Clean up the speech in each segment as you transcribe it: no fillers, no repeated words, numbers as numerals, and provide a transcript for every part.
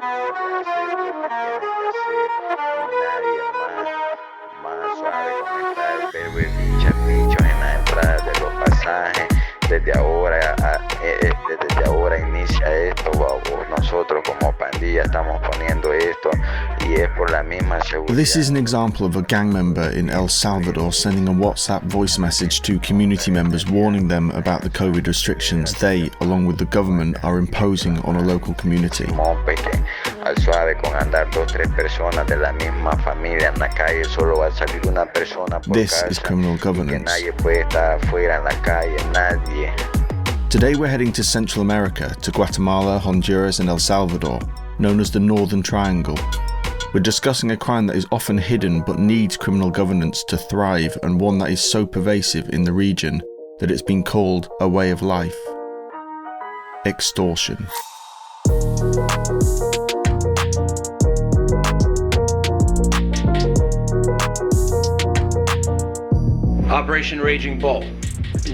Más suave con estar ver bichos en la entrada de los pasajes. Desde ahora inicia esto, nosotros como pandilla estamos poniendo esto y es por la misma seguridad. This is an example of a gang member in El Salvador sending a WhatsApp voice message to community members warning them about the COVID restrictions they, along with the government, are imposing on a local community. Al suave con andar 2-3 personas de la misma familia en la calle, solo va a salir una persona por This casa. is criminal governance. Que nadie puede estar afuera en la calle, nadie. Today we're heading to Central America, to Guatemala, Honduras and El Salvador, known as the Northern Triangle. We're discussing a crime that is often hidden but needs criminal governance to thrive, and one that is so pervasive in the region that it's been called a way of life. Extortion. Operation Raging Bull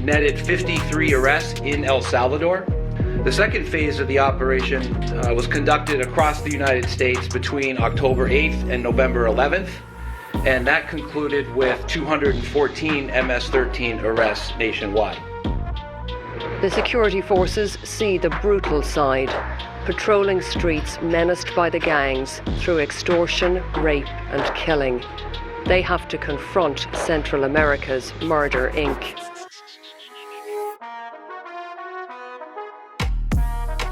netted 53 arrests in El Salvador. The second phase of the operation was conducted across the United States between October 8th and November 11th, and that concluded with 214 MS13 arrests nationwide. The security forces see the brutal side, patrolling streets menaced by the gangs through extortion, rape and killing. They have to confront Central America's Murder, Inc.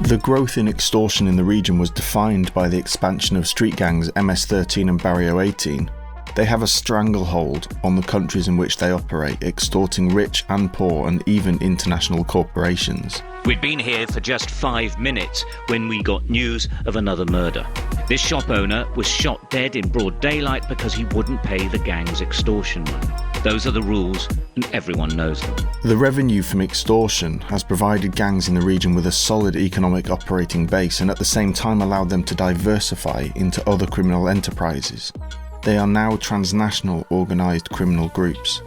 The growth in extortion in the region was defined by the expansion of street gangs MS13 and Barrio 18. They have a stranglehold on the countries in which they operate, extorting rich and poor and even international corporations. We'd been here for just 5 minutes when we got news of another murder. This shop owner was shot dead in broad daylight because he wouldn't pay the gang's extortion money. Those are the rules, and everyone knows them. The revenue from extortion has provided gangs in the region with a solid economic operating base and at the same time allowed them to diversify into other criminal enterprises. They are now transnational organised criminal groups.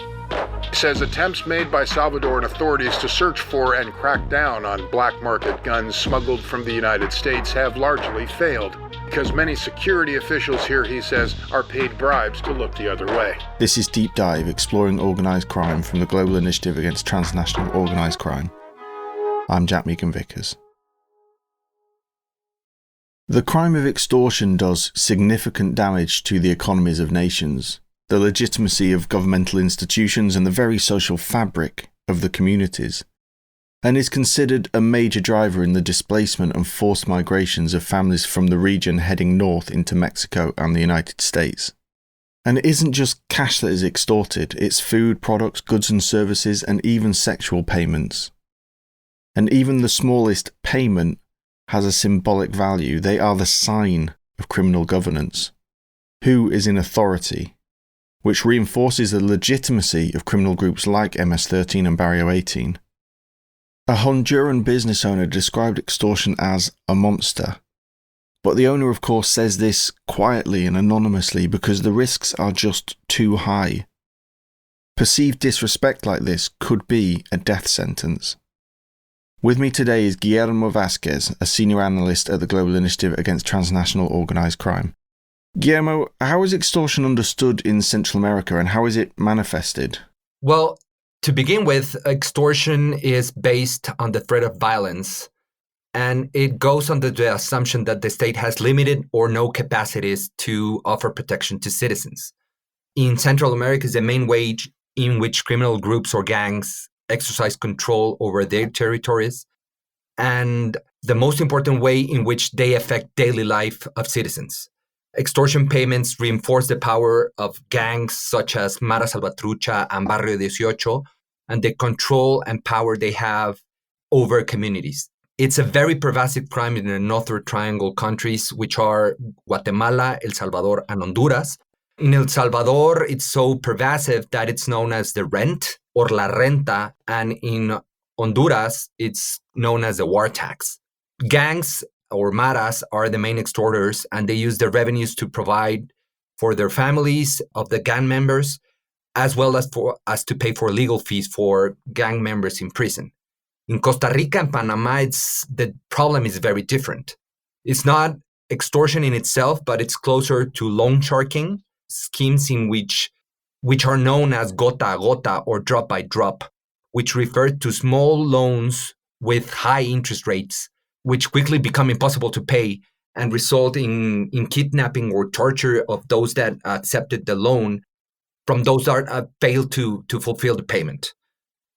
He says attempts made by Salvadoran authorities to search for and crack down on black market guns smuggled from the United States have largely failed, because many security officials here, he says, are paid bribes to look the other way. This is Deep Dive, exploring organised crime from the Global Initiative Against Transnational Organised Crime. I'm Jack Meegan-Vickers. The crime of extortion does significant damage to the economies of nations, the legitimacy of governmental institutions and the very social fabric of the communities, and is considered a major driver in the displacement and forced migrations of families from the region heading north into Mexico and the United States. And it isn't just cash that is extorted, it's food, products, goods and services, and even sexual payments. And even the smallest payment has a symbolic value. They are the sign of criminal governance. Who is in authority? Which reinforces the legitimacy of criminal groups like MS13 and Barrio 18. A Honduran business owner described extortion as a monster. But the owner, of course, says this quietly and anonymously because the risks are just too high. Perceived disrespect like this could be a death sentence. With me today is Guillermo Vasquez, a senior analyst at the Global Initiative Against Transnational Organised Crime. Guillermo, how is extortion understood in Central America and how is it manifested? Well, to begin with, extortion is based on the threat of violence, and it goes under the assumption that the state has limited or no capacities to offer protection to citizens. In Central America is the main way in which criminal groups or gangs exercise control over their territories, and the most important way in which they affect daily life of citizens. Extortion payments reinforce the power of gangs such as Mara Salvatrucha and Barrio 18 and the control and power they have over communities. It's a very pervasive crime in the Northern Triangle countries, which are Guatemala, El Salvador, and Honduras. In El Salvador, it's so pervasive that it's known as the rent or la renta, and in Honduras, it's known as the war tax. Gangs or maras are the main extorters, and they use their revenues to provide for their families of the gang members, as well as to pay for legal fees for gang members in prison. In Costa Rica and Panama, the problem is very different. It's not extortion in itself, but it's closer to loan sharking schemes which are known as gota a gota or drop by drop, which refer to small loans with high interest rates, which quickly become impossible to pay and result in kidnapping or torture of those that accepted the loan from those that failed to fulfill the payment.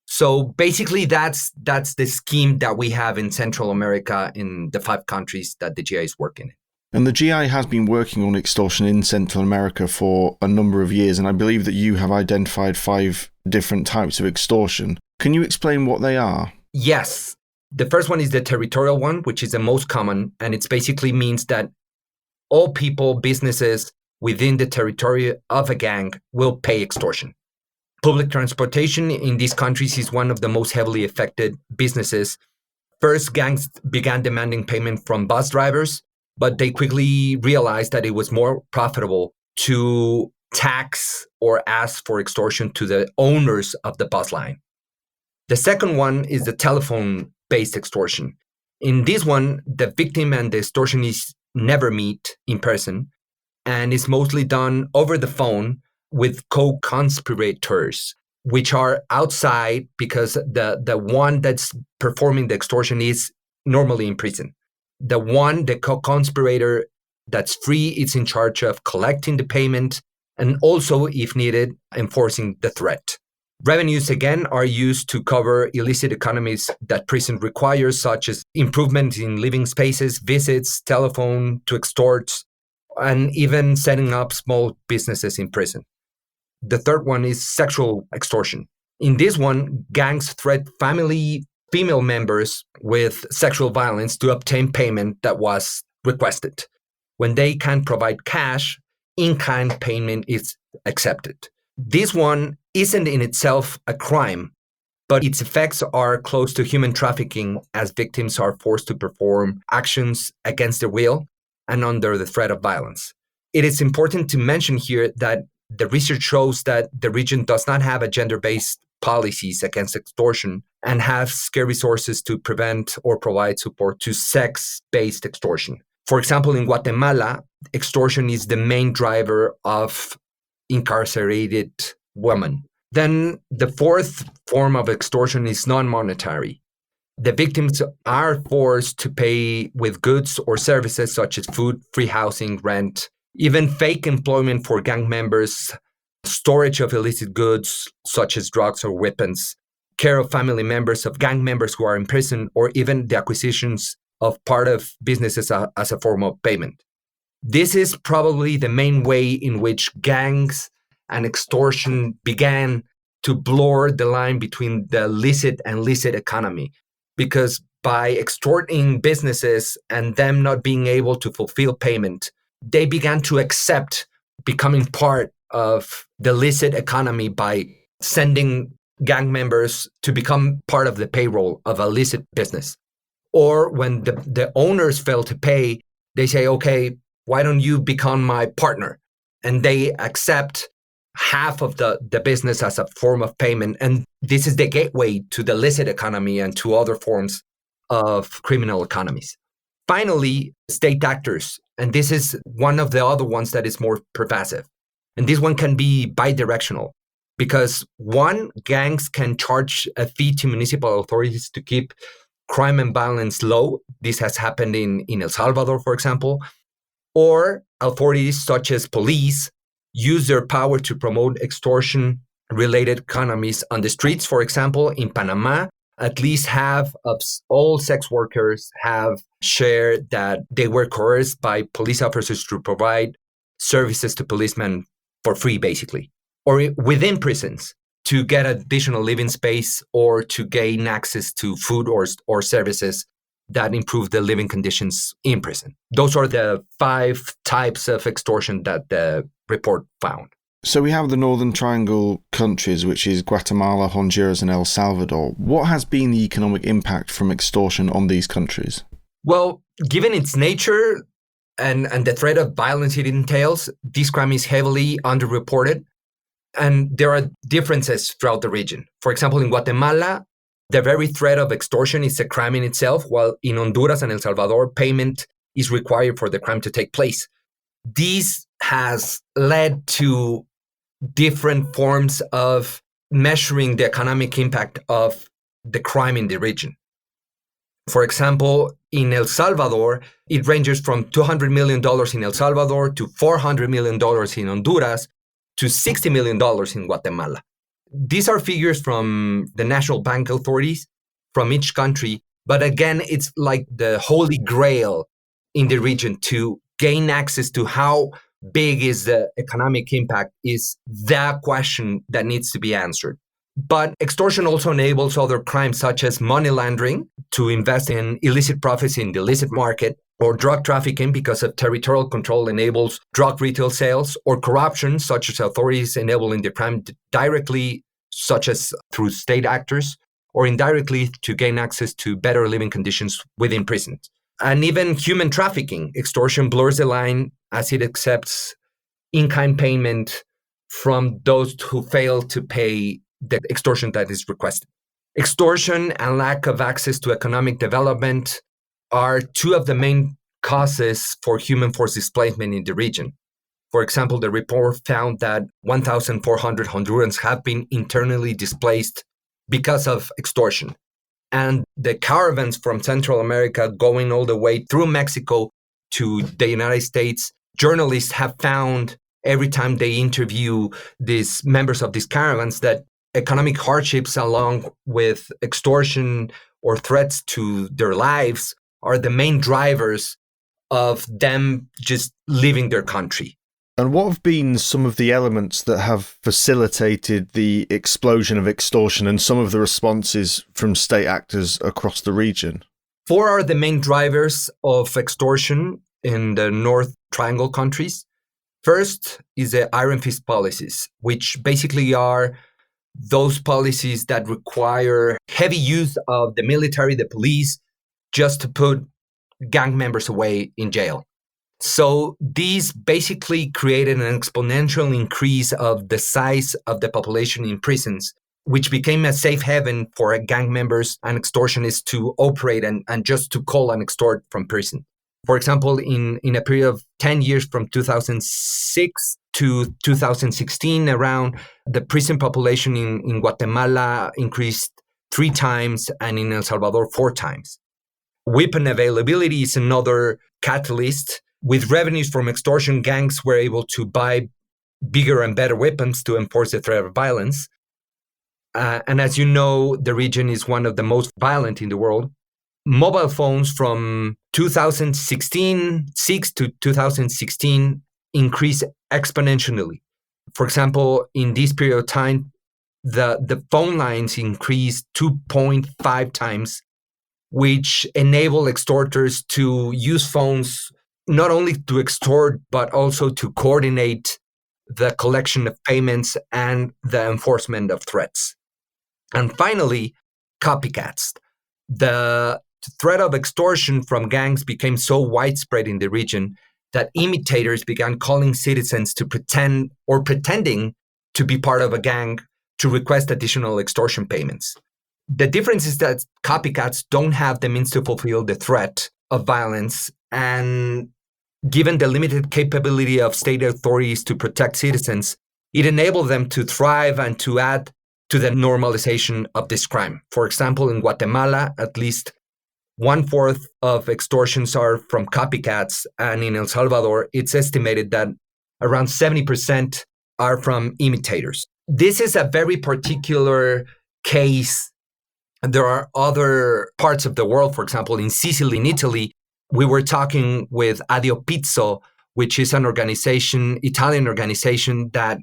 So basically, that's the scheme that we have in Central America in the 5 countries that the GI is working in. And the GI has been working on extortion in Central America for a number of years, and I believe that you have identified 5 different types of extortion. Can you explain what they are? Yes. The first one is the territorial one, which is the most common, and it basically means that all people, businesses within the territory of a gang will pay extortion. Public transportation in these countries is one of the most heavily affected businesses. First, gangs began demanding payment from bus drivers, but they quickly realized that it was more profitable to tax or ask for extortion to the owners of the bus line. The second one is the telephone-based extortion. In this one, the victim and the extortionist never meet in person, and it's mostly done over the phone with co-conspirators, which are outside because the one that's performing the extortion is normally in prison. The co-conspirator that's free is in charge of collecting the payment and also, if needed, enforcing the threat. Revenues, again, are used to cover illicit economies that prison requires, such as improvement in living spaces, visits, telephone to extort, and even setting up small businesses in prison. The third one is sexual extortion. In this one, gangs threat family female members with sexual violence to obtain payment that was requested. When they can provide cash, in-kind payment is accepted. This one isn't in itself a crime, but its effects are close to human trafficking as victims are forced to perform actions against their will and under the threat of violence. It is important to mention here that the research shows that the region does not have a gender-based policies against extortion and have scarce resources to prevent or provide support to sex-based extortion. For example, in Guatemala, extortion is the main driver of incarcerated women. Then the fourth form of extortion is non-monetary. The victims are forced to pay with goods or services such as food, free housing, rent, even fake employment for gang members, storage of illicit goods such as drugs or weapons, care of family members of gang members who are in prison, or even the acquisitions of part of businesses as a form of payment. This is probably the main way in which gangs and extortion began to blur the line between the licit and illicit economy, because by extorting businesses and them not being able to fulfill payment, they began to accept becoming part of the licit economy by sending gang members to become part of the payroll of a licit business. Or when the owners fail to pay, they say, okay, why don't you become my partner? And they accept half of the business as a form of payment. And this is the gateway to the licit economy and to other forms of criminal economies. Finally, state actors. And this is one of the other ones that is more pervasive. And this one can be bidirectional because one, gangs can charge a fee to municipal authorities to keep crime and violence low. This has happened in El Salvador, for example. Or authorities such as police use their power to promote extortion-related economies on the streets. For example, in Panama, at least half of all sex workers have shared that they were coerced by police officers to provide services to policemen for free, basically, or within prisons to get additional living space or to gain access to food or services that improve the living conditions in prison. Those are the 5 types of extortion that the report found. So we have the Northern Triangle countries, which is Guatemala, Honduras and El Salvador. What has been the economic impact from extortion on these countries? Well, given its nature and the threat of violence it entails, this crime is heavily underreported. And there are differences throughout the region. For example, in Guatemala, the very threat of extortion is a crime in itself, while in Honduras and El Salvador, payment is required for the crime to take place. This has led to different forms of measuring the economic impact of the crime in the region. For example, in El Salvador, it ranges from $200 million in El Salvador to $400 million in Honduras to $60 million in Guatemala. These are figures from the national bank authorities from each country. But again, it's like the holy grail in the region to gain access to how big is the economic impact is the question that needs to be answered. But extortion also enables other crimes such as money laundering to invest in illicit profits in the illicit market, or drug trafficking because of territorial control enables drug retail sales, or corruption such as authorities enabling the crime directly, such as through state actors, or indirectly to gain access to better living conditions within prisons. And even human trafficking. Extortion blurs the line as it accepts in-kind payment from those who fail to pay the extortion that is requested. Extortion and lack of access to economic development are two of the main causes for human force displacement in the region. For example, the report found that 1,400 Hondurans have been internally displaced because of extortion. And the caravans from Central America going all the way through Mexico to the United States, journalists have found every time they interview these members of these caravans that economic hardships along with extortion or threats to their lives are the main drivers of them just leaving their country. And what have been some of the elements that have facilitated the explosion of extortion and some of the responses from state actors across the region? 4 are the main drivers of extortion in the North Triangle countries. First is the Iron Fist policies, which basically are those policies that require heavy use of the military, the police, just to put gang members away in jail. So these basically created an exponential increase of the size of the population in prisons, which became a safe haven for gang members and extortionists to operate and just to call and extort from prison. For example, in a period of 10 years from 2006 to 2016, around the prison population in Guatemala increased 3 times and in El Salvador 4 times. Weapon availability is another catalyst. With revenues from extortion, gangs were able to buy bigger and better weapons to enforce the threat of violence. And as you know, the region is one of the most violent in the world. Mobile phones from 2006 to 2016 increased exponentially. For example, in this period of time, the phone lines increased 2.5 times, which enable extorters to use phones not only to extort, but also to coordinate the collection of payments and the enforcement of threats. And finally, copycats. The threat of extortion from gangs became so widespread in the region that imitators began calling citizens to pretending to be part of a gang to request additional extortion payments. The difference is that copycats don't have the means to fulfill the threat of violence, and given the limited capability of state authorities to protect citizens, it enabled them to thrive and to add to the normalization of this crime. For example, in Guatemala, at least 1/4 of extortions are from copycats, and in El Salvador, it's estimated that around 70% are from imitators. This is a very particular case. There are other parts of the world, for example, in Sicily, in Italy, we were talking with Adio Pizzo, which is an organization, Italian organization that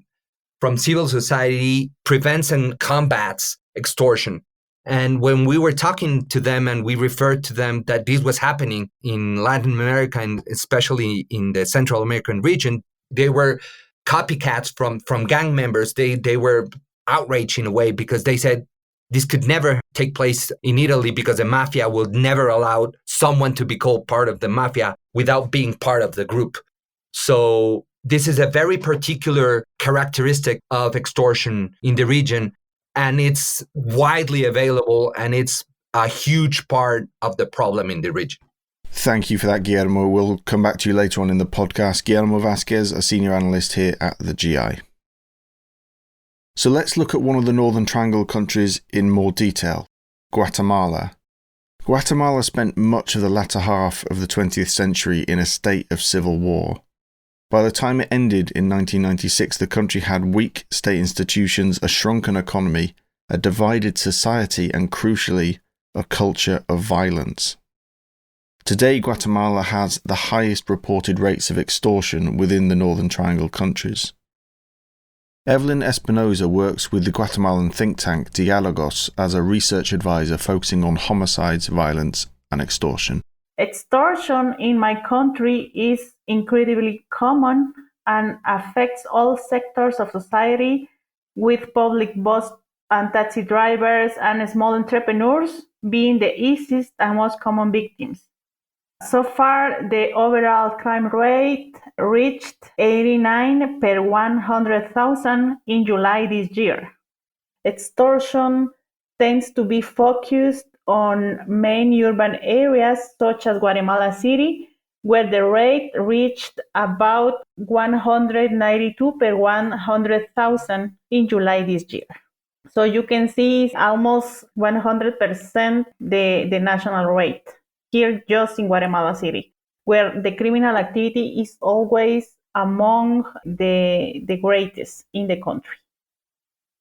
from civil society prevents and combats extortion. And when we were talking to them and we referred to them that this was happening in Latin America and especially in the Central American region, they were copycats from gang members. They were outraged in a way because they said this could never take place in Italy because the mafia would never allow someone to be called part of the mafia without being part of the group. So this is a very particular characteristic of extortion in the region, and it's widely available, and it's a huge part of the problem in the region. Thank you for that, Guillermo. We'll come back to you later on in the podcast. Guillermo Vasquez, a senior analyst here at the GI. So let's look at one of the Northern Triangle countries in more detail, Guatemala. Guatemala spent much of the latter half of the 20th century in a state of civil war. By the time it ended in 1996, the country had weak state institutions, a shrunken economy, a divided society, and crucially, a culture of violence. Today, Guatemala has the highest reported rates of extortion within the Northern Triangle countries. Evelyn Espinoza works with the Guatemalan think tank Diálogos as a research advisor focusing on homicides, violence, and extortion. Extortion in my country is incredibly common and affects all sectors of society, with public bus and taxi drivers and small entrepreneurs being the easiest and most common victims. So far, the overall crime rate reached 89 per 100,000 in July this year. Extortion tends to be focused on main urban areas such as Guatemala City, where the rate reached about 192 per 100,000 in July this year. So you can see it's almost 100% the national rate here just in Guatemala City, where the criminal activity is always among the greatest in the country.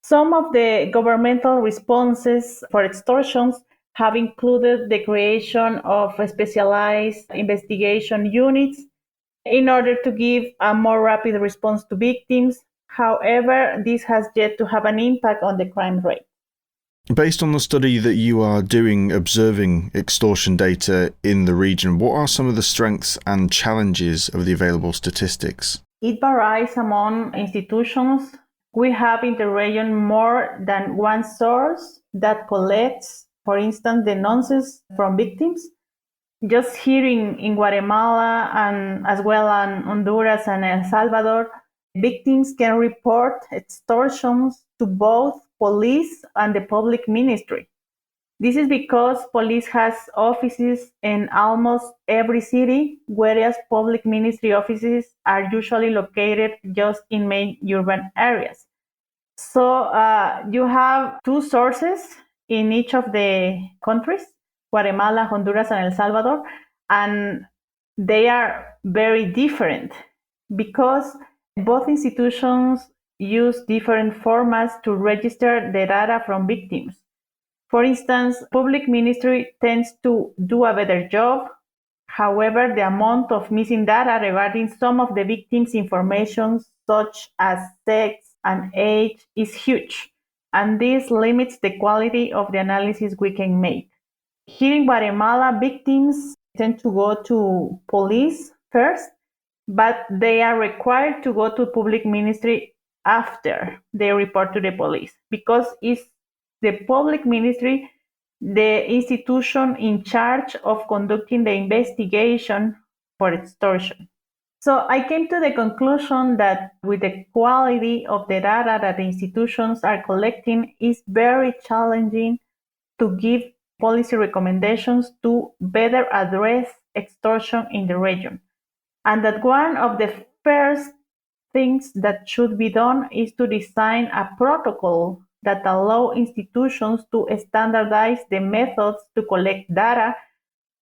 Some of the governmental responses for extortions have included the creation of specialized investigation units in order to give a more rapid response to victims. However, this has yet to have an impact on the crime rate. Based on the study that you are doing observing extortion data in the region, what are some of the strengths and challenges of the available statistics? It varies among institutions. We have in the region more than one source that collects, for instance, denounces from victims. Just here in Guatemala and as well as Honduras and El Salvador, victims can report extortions to both police and the public ministry. This is because police has offices in almost every city, whereas public ministry offices are usually located just in main urban areas. So you have two sources in each of the countries, Guatemala, Honduras, and El Salvador, and they are very different because both institutions use different formats to register the data from victims. For instance, public ministry tends to do a better job. However, the amount of missing data regarding some of the victims' information, such as sex and age, is huge, and this limits the quality of the analysis we can make. Here in Guatemala, victims tend to go to police first, but they are required to go to public ministry after they report to the police, because it's the public ministry, the institution in charge of conducting the investigation for extortion. So I came to the conclusion that with the quality of the data that the institutions are collecting, it's very challenging to give policy recommendations to better address extortion in the region. And that one of the first things that should be done is to design a protocol that allow institutions to standardize the methods to collect data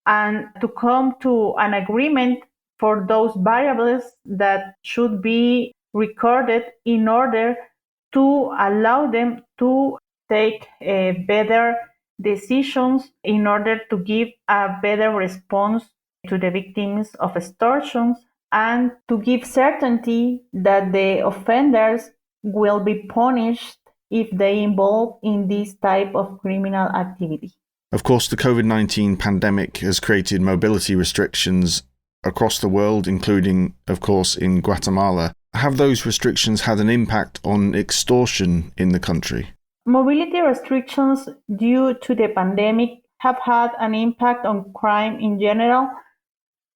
and to come to an agreement for those variables that should be recorded in order to allow them to take better decisions in order to give a better response to the victims of extortions and to give certainty that the offenders will be punished if they involve in this type of criminal activity. Of course, the COVID-19 pandemic has created mobility restrictions across the world, including, of course, in Guatemala. Have those restrictions had an impact on extortion in the country? Mobility restrictions due to the pandemic have had an impact on crime in general.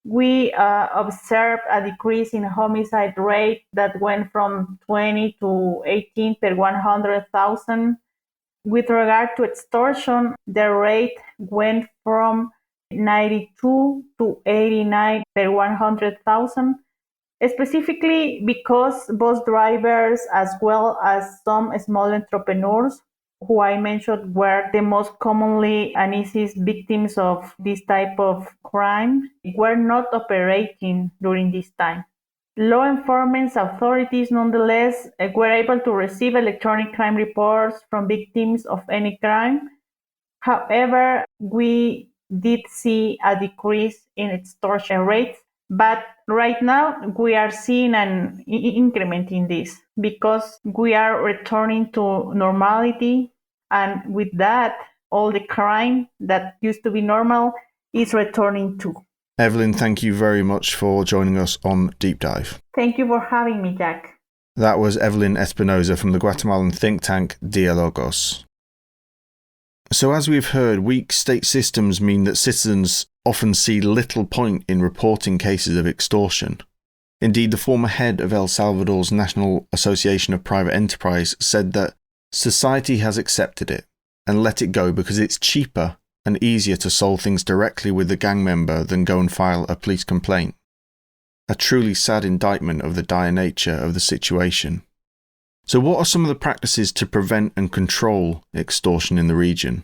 We observed a decrease in homicide rate that went from 20 to 18 per 100,000. With regard to extortion, the rate went from 92 to 89 per 100,000, specifically because bus drivers as well as some small entrepreneurs who I mentioned were the most commonly and easiest victims of this type of crime were not operating during this time. Law enforcement authorities nonetheless were able to receive electronic crime reports from victims of any crime. However, we did see a decrease in extortion rates, but right now we are seeing an increment in this because we are returning to normality, and with that, all the crime that used to be normal is returning too. Evelyn, thank you very much for joining us on Deep Dive. Thank you for having me, Jack. That was Evelyn Espinosa from the Guatemalan think tank Dialogos. So as we've heard, weak state systems mean that citizens often see little point in reporting cases of extortion. Indeed, the former head of El Salvador's National Association of Private Enterprise said that society has accepted it and let it go because it's cheaper and easier to solve things directly with the gang member than go and file a police complaint. A truly sad indictment of the dire nature of the situation. So what are some of the practices to prevent and control extortion in the region?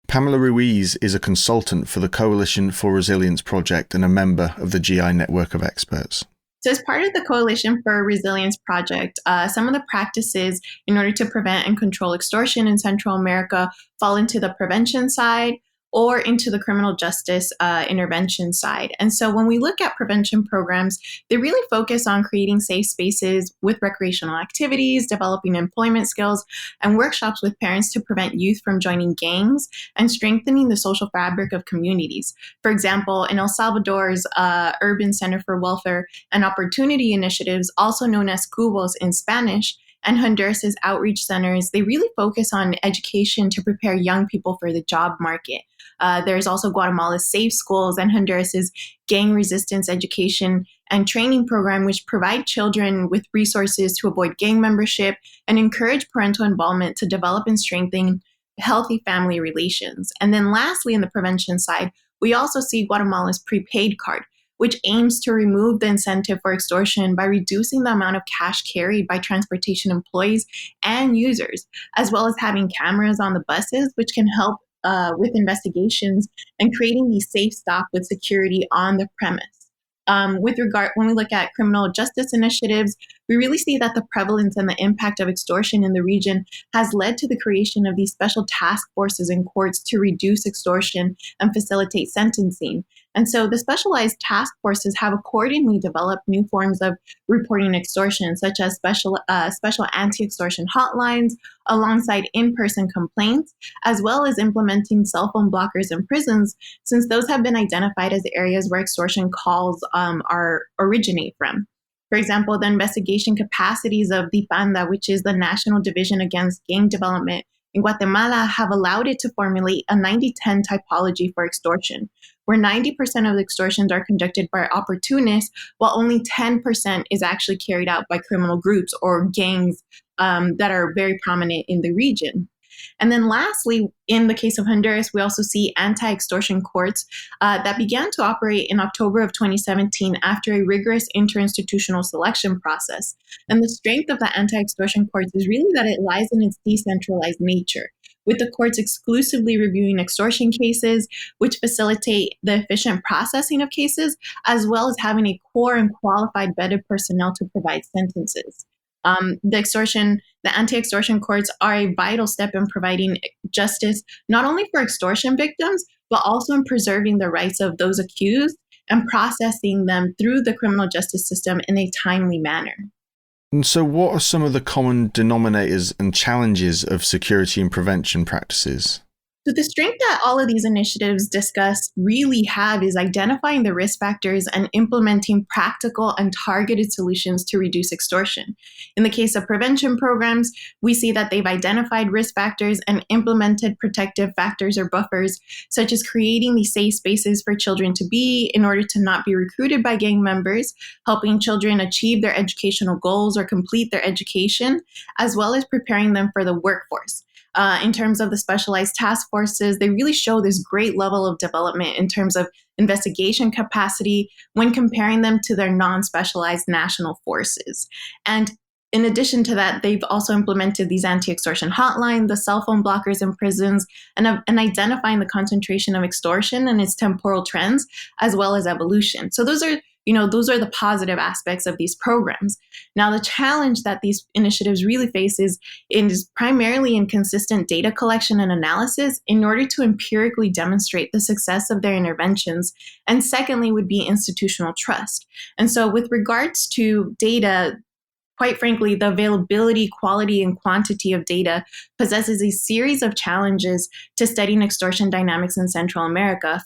Pamela Ruiz is a consultant for the Coalition for Resilience Project and a member of the GI network of experts. So as part of the Coalition for Resilience Project, some of the practices in order to prevent and control extortion in Central America fall into the prevention side or into the criminal justice intervention side. And so when we look at prevention programs, they really focus on creating safe spaces with recreational activities, developing employment skills, and workshops with parents to prevent youth from joining gangs and strengthening the social fabric of communities. For example, in El Salvador's Urban Center for Welfare and Opportunity Initiatives, also known as CUBOs in Spanish, and Honduras' outreach centers, they really focus on education to prepare young people for the job market. There's also Guatemala's Safe Schools and Honduras' Gang Resistance Education and Training Program, which provide children with resources to avoid gang membership and encourage parental involvement to develop and strengthen healthy family relations. And then lastly, in the prevention side, we also see Guatemala's prepaid card, which aims to remove the incentive for extortion by reducing the amount of cash carried by transportation employees and users, as well as having cameras on the buses, which can help with investigations and creating these safe stop with security on the premise. When we look at criminal justice initiatives, we really see that the prevalence and the impact of extortion in the region has led to the creation of these special task forces in courts to reduce extortion and facilitate sentencing. And so the specialized task forces have accordingly developed new forms of reporting extortion, such as special anti-extortion hotlines alongside in-person complaints, as well as implementing cell phone blockers in prisons, since those have been identified as areas where extortion calls originate from. For example, the investigation capacities of DIPANDA, which is the National Division Against Gang Development in Guatemala, have allowed it to formulate a 90-10 typology for extortion, where 90% of the extortions are conducted by opportunists, while only 10% is actually carried out by criminal groups or gangs that are very prominent in the region. And then lastly, in the case of Honduras, we also see anti-extortion courts that began to operate in October of 2017 after a rigorous interinstitutional selection process. And the strength of the anti-extortion courts is really that it lies in its decentralized nature, with the courts exclusively reviewing extortion cases, which facilitate the efficient processing of cases, as well as having a core and qualified vetted personnel to provide sentences. The anti-extortion courts are a vital step in providing justice, not only for extortion victims, but also in preserving the rights of those accused and processing them through the criminal justice system in a timely manner. And so what are some of the common denominators and challenges of security and prevention practices? So the strength that all of these initiatives discussed really have is identifying the risk factors and implementing practical and targeted solutions to reduce extortion. In the case of prevention programs, we see that they've identified risk factors and implemented protective factors or buffers, such as creating these safe spaces for children to be in order to not be recruited by gang members, helping children achieve their educational goals or complete their education, as well as preparing them for the workforce. in terms of the specialized task forces, they really show this great level of development in terms of investigation capacity when comparing them to their non-specialized national forces. And in addition to that, they've also implemented these anti-extortion hotlines, the cell phone blockers in prisons, and identifying the concentration of extortion and its temporal trends, as well as evolution. So those are the positive aspects of these programs. Now, the challenge that these initiatives really face is primarily inconsistent data collection and analysis in order to empirically demonstrate the success of their interventions. And secondly, would be institutional trust. And so with regards to data, quite frankly, the availability, quality, and quantity of data possesses a series of challenges to studying extortion dynamics in Central America.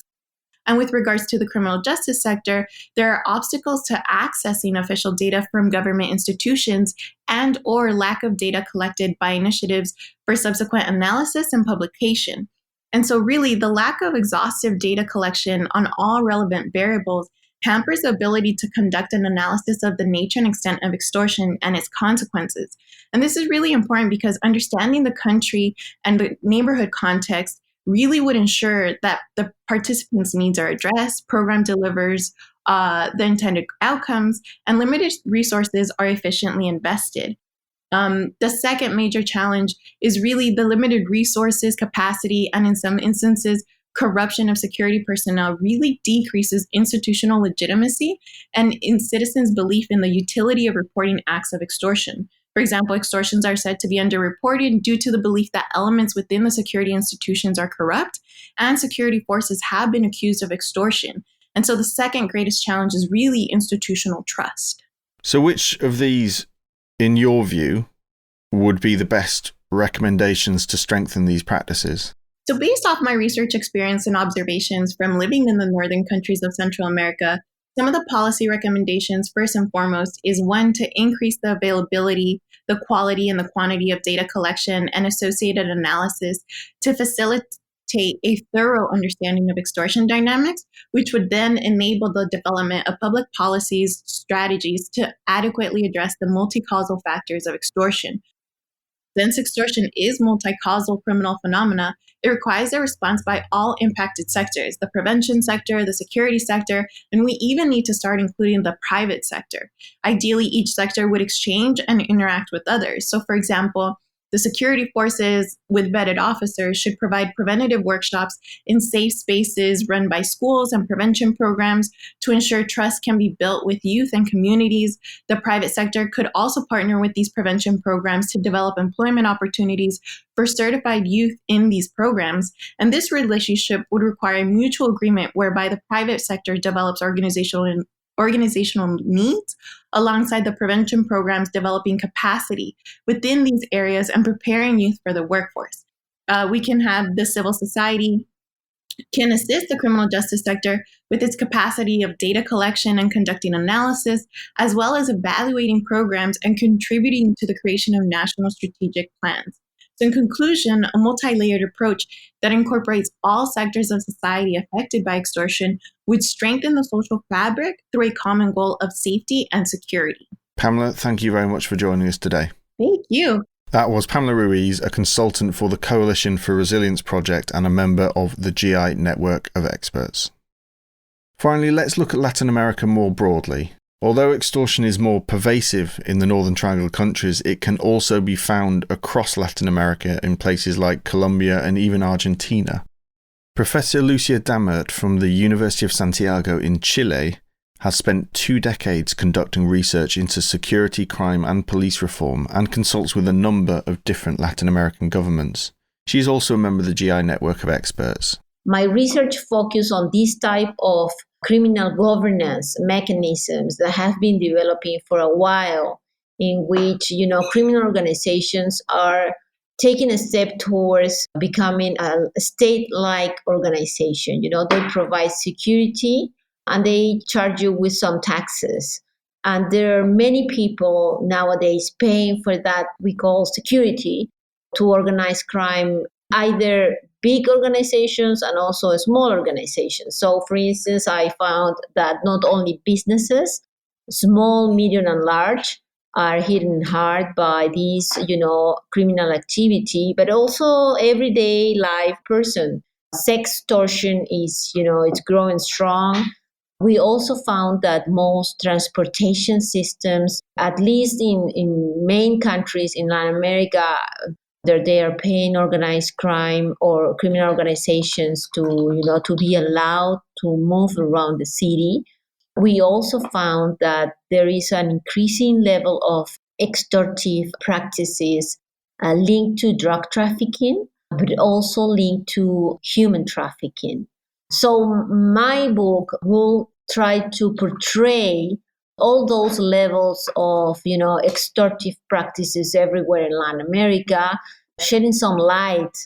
And with regards to the criminal justice sector, there are obstacles to accessing official data from government institutions and or lack of data collected by initiatives for subsequent analysis and publication. And so really, the lack of exhaustive data collection on all relevant variables hampers the ability to conduct an analysis of the nature and extent of extortion and its consequences. And this is really important because understanding the country and the neighborhood context really would ensure that the participants' needs are addressed, program delivers the intended outcomes, and limited resources are efficiently invested. The second major challenge is really the limited resources, capacity, and in some instances, corruption of security personnel really decreases institutional legitimacy and in citizens' belief in the utility of reporting acts of extortion. For example, extortions are said to be underreported due to the belief that elements within the security institutions are corrupt, and security forces have been accused of extortion. And so the second greatest challenge is really institutional trust. So which of these, in your view, would be the best recommendations to strengthen these practices? So based off my research experience and observations from living in the northern countries of Central America, some of the policy recommendations, first and foremost, is one, to increase the availability, the quality, and the quantity of data collection and associated analysis to facilitate a thorough understanding of extortion dynamics, which would then enable the development of public policies, strategies to adequately address the multi-causal factors of extortion. Since extortion is multi-causal criminal phenomena, it requires a response by all impacted sectors, the prevention sector, the security sector, and we even need to start including the private sector. Ideally, each sector would exchange and interact with others. So, for example, the security forces with vetted officers should provide preventative workshops in safe spaces run by schools and prevention programs to ensure trust can be built with youth and communities. The private sector could also partner with these prevention programs to develop employment opportunities for certified youth in these programs. And this relationship would require a mutual agreement whereby the private sector develops organizational needs alongside the prevention programs developing capacity within these areas and preparing youth for the workforce. We can have the civil society can assist the criminal justice sector with its capacity of data collection and conducting analysis, as well as evaluating programs and contributing to the creation of national strategic plans. So in conclusion, a multi-layered approach that incorporates all sectors of society affected by extortion would strengthen the social fabric through a common goal of safety and security. Pamela, thank you very much for joining us today. Thank you. That was Pamela Ruiz, a consultant for the Coalition for Resilience Project and a member of the GI Network of Experts. Finally, let's look at Latin America more broadly. Although extortion is more pervasive in the Northern Triangle countries, it can also be found across Latin America in places like Colombia and even Argentina. Professor Lucia Damert from the University of Santiago in Chile has spent 2 decades conducting research into security, crime and police reform and consults with a number of different Latin American governments. She is also a member of the GI Network of Experts. My research focused on this type of criminal governance mechanisms that have been developing for a while, in which, criminal organizations are taking a step towards becoming a state-like organization. They provide security and they charge you with some taxes. And there are many people nowadays paying for that we call security to organize crime, either big organizations and also small organizations. So, for instance, I found that not only businesses, small, medium, and large, are hit hard by this, criminal activity, but also everyday life person. Sextortion is, it's growing strong. We also found that most transportation systems, at least in main countries in Latin America, they are paying organized crime or criminal organizations to be allowed to move around the city. We also found that there is an increasing level of extortive practices linked to drug trafficking, but also linked to human trafficking. So my book will try to portray all those levels of, extortive practices everywhere in Latin America, shedding some light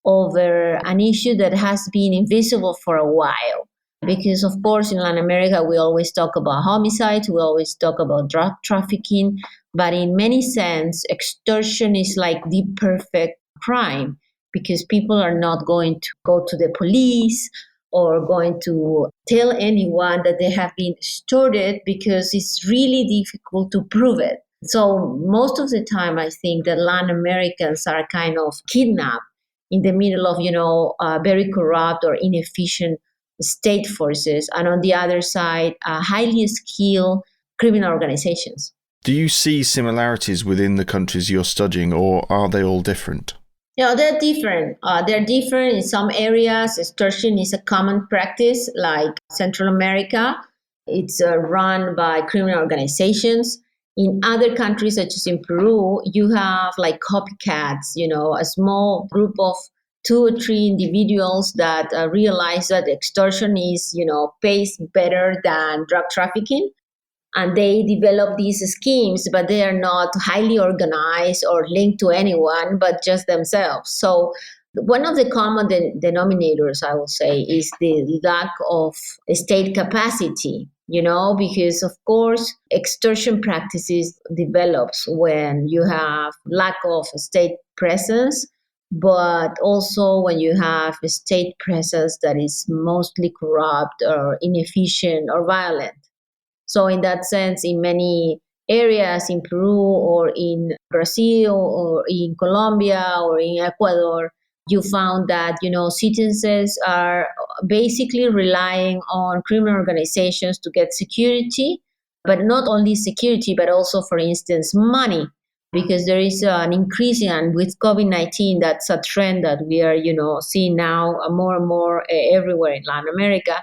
over an issue that has been invisible for a while. Because, of course, in Latin America, we always talk about homicides, we always talk about drug trafficking, but in many sense, extortion is like the perfect crime because people are not going to go to the police or going to tell anyone that they have been extorted because it's really difficult to prove it. So most of the time, I think that Latin Americans are kind of kidnapped in the middle of, very corrupt or inefficient state forces, and on the other side, highly skilled criminal organizations. Do you see similarities within the countries you're studying, or are they all different? They're different. They're different in some areas. Extortion is a common practice, like Central America. It's run by criminal organizations. In other countries, such as in Peru, you have like copycats, a small group of 2 or 3 individuals that realize that extortion is, pays better than drug trafficking. And they develop these schemes, but they are not highly organized or linked to anyone, but just themselves. So one of the common denominators, I will say, is the lack of state capacity, because, of course, extortion practices develops when you have lack of state presence, but also when you have a state presence that is mostly corrupt or inefficient or violent. So in that sense, in many areas in Peru or in Brazil or in Colombia or in Ecuador, you found that, citizens are basically relying on criminal organizations to get security, but not only security, but also, for instance, money, because there is an increasing, and with COVID-19, that's a trend that we are, seeing now more and more everywhere in Latin America.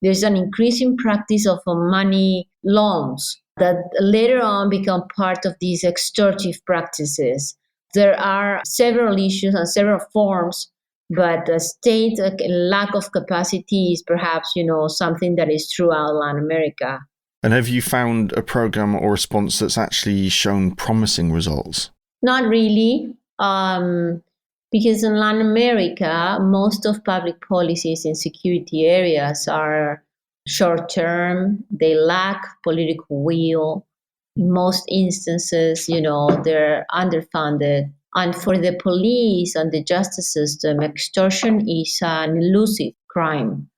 There's an increasing practice of money loans that later on become part of these extortive practices. There are several issues and several forms, but the state lack of capacity is perhaps, something that is throughout Latin America. And have you found a program or response that's actually shown promising results? Not really. Because in Latin America, most of public policies in security areas are short-term. They lack political will. In most instances, they're underfunded. And for the police and the justice system, extortion is an elusive crime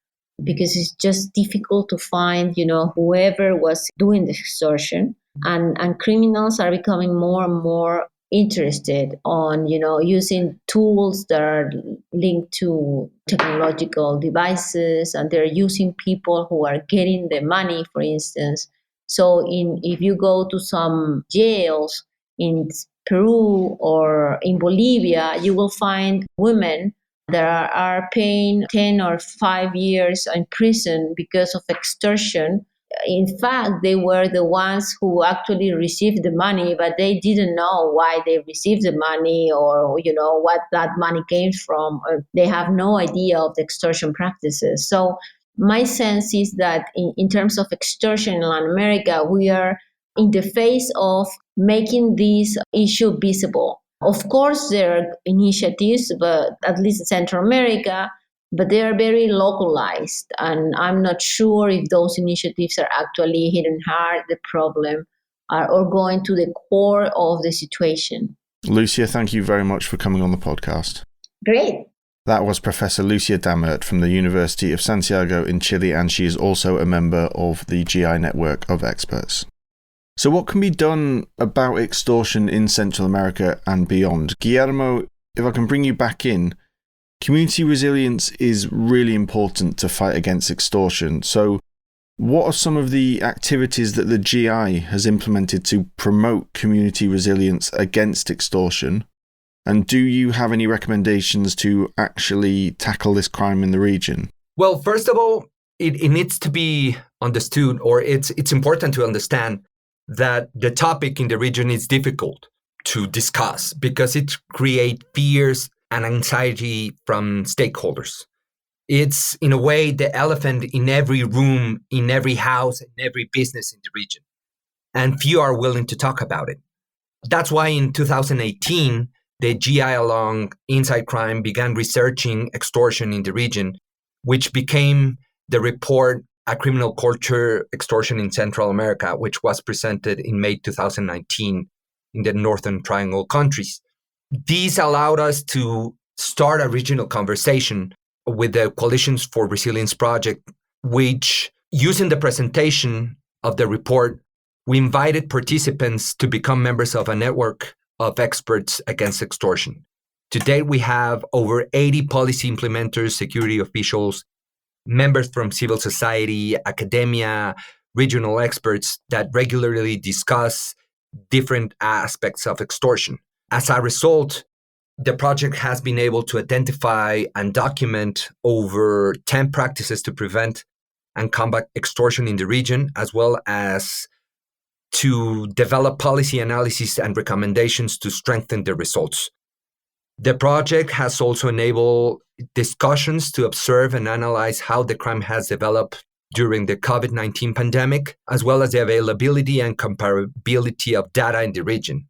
because it's just difficult to find, whoever was doing the extortion. And criminals are becoming more and more interested on, using tools that are linked to technological devices, and they're using people who are getting the money, for instance. So if you go to some jails in Peru or in Bolivia, you will find women that are paying 10 or 5 years in prison because of extortion. In fact, they were the ones who actually received the money, but they didn't know why they received the money or, what that money came from. They have no idea of the extortion practices. So my sense is that in terms of extortion in Latin America, we are in the face of making this issue visible. Of course, there are initiatives, but at least in Central America, but they are very localized. And I'm not sure if those initiatives are actually hitting hard the problem or going to the core of the situation. Lucia, thank you very much for coming on the podcast. Great. That was Professor Lucia Damert from the University of Santiago in Chile, and she is also a member of the GI network of experts. So what can be done about extortion in Central America and beyond? Guillermo, if I can bring you back in, community resilience is really important to fight against extortion. So what are some of the activities that the GI has implemented to promote community resilience against extortion? And do you have any recommendations to actually tackle this crime in the region? Well, first of all, it needs to be understood, or it's important to understand that the topic in the region is difficult to discuss because it creates fears and anxiety from stakeholders. It's, in a way, the elephant in every room, in every house, in every business in the region. And few are willing to talk about it. That's why in 2018, the GI along Inside Crime began researching extortion in the region, which became the report A Criminal Culture Extortion in Central America, which was presented in May 2019 in the Northern Triangle countries. These allowed us to start a regional conversation with the Coalitions for Resilience project, which, using the presentation of the report, we invited participants to become members of a network of experts against extortion. To date, we have over 80 policy implementers, security officials, members from civil society, academia, regional experts that regularly discuss different aspects of extortion. As a result, the project has been able to identify and document over 10 practices to prevent and combat extortion in the region, as well as to develop policy analysis and recommendations to strengthen the results. The project has also enabled discussions to observe and analyze how the crime has developed during the COVID-19 pandemic, as well as the availability and comparability of data in the region,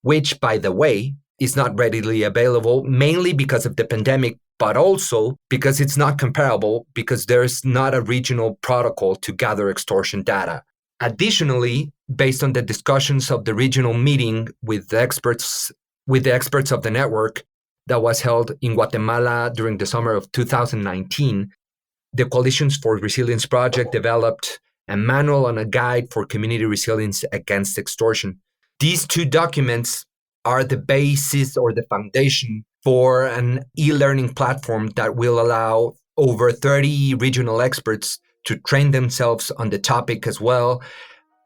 which, by the way, is not readily available, mainly because of the pandemic, but also because it's not comparable because there's not a regional protocol to gather extortion data. Additionally, based on the discussions of the regional meeting with the experts of the network that was held in Guatemala during the summer of 2019, the Coalitions for Resilience project developed a manual and a guide for community resilience against extortion. These two documents are the basis or the foundation for an e-learning platform that will allow over 30 regional experts to train themselves on the topic as well,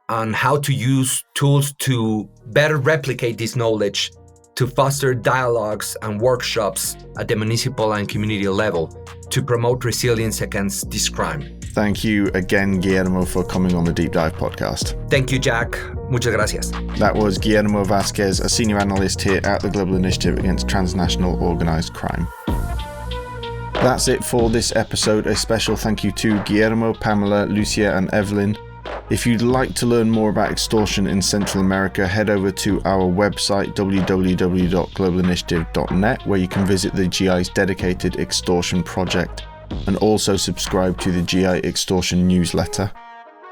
on how to use tools to better replicate this knowledge to foster dialogues and workshops at the municipal and community level to promote resilience against this crime. Thank you again, Guillermo, for coming on the Deep Dive podcast. Thank you, Jack. Muchas gracias. That was Guillermo Vasquez, a senior analyst here at the Global Initiative Against Transnational Organized Crime. That's it for this episode. A special thank you to Guillermo, Pamela, Lucia, and Evelyn. If you'd like to learn more about extortion in Central America, head over to our website, www.globalinitiative.net, where you can visit the GI's dedicated extortion project and also subscribe to the GI Extortion newsletter.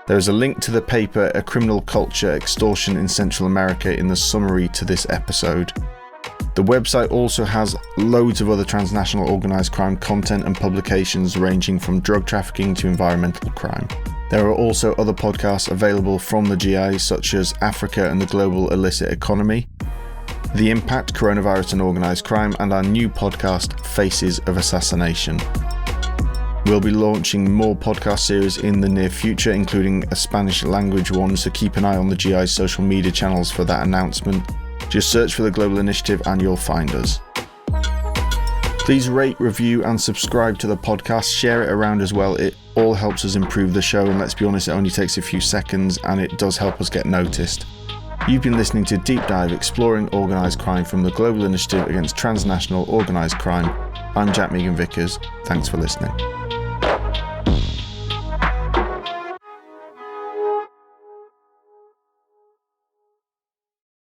There is a link to the paper, A Criminal Culture Extortion in Central America, in the summary to this episode. The website also has loads of other transnational organised crime content and publications ranging from drug trafficking to environmental crime. There are also other podcasts available from the GI, such as Africa and the Global Illicit Economy, The Impact, Coronavirus and Organised Crime, and our new podcast, Faces of Assassination. We'll be launching more podcast series in the near future, including a Spanish language one, so keep an eye on the GI's social media channels for that announcement. Just search for the Global Initiative and you'll find us. Please rate, review and subscribe to the podcast. Share it around as well. It all helps us improve the show, and let's be honest, it only takes a few seconds and it does help us get noticed. You've been listening to Deep Dive, exploring organised crime from the Global Initiative Against Transnational Organised Crime. I'm Jack Meegan-Vickers. Thanks for listening.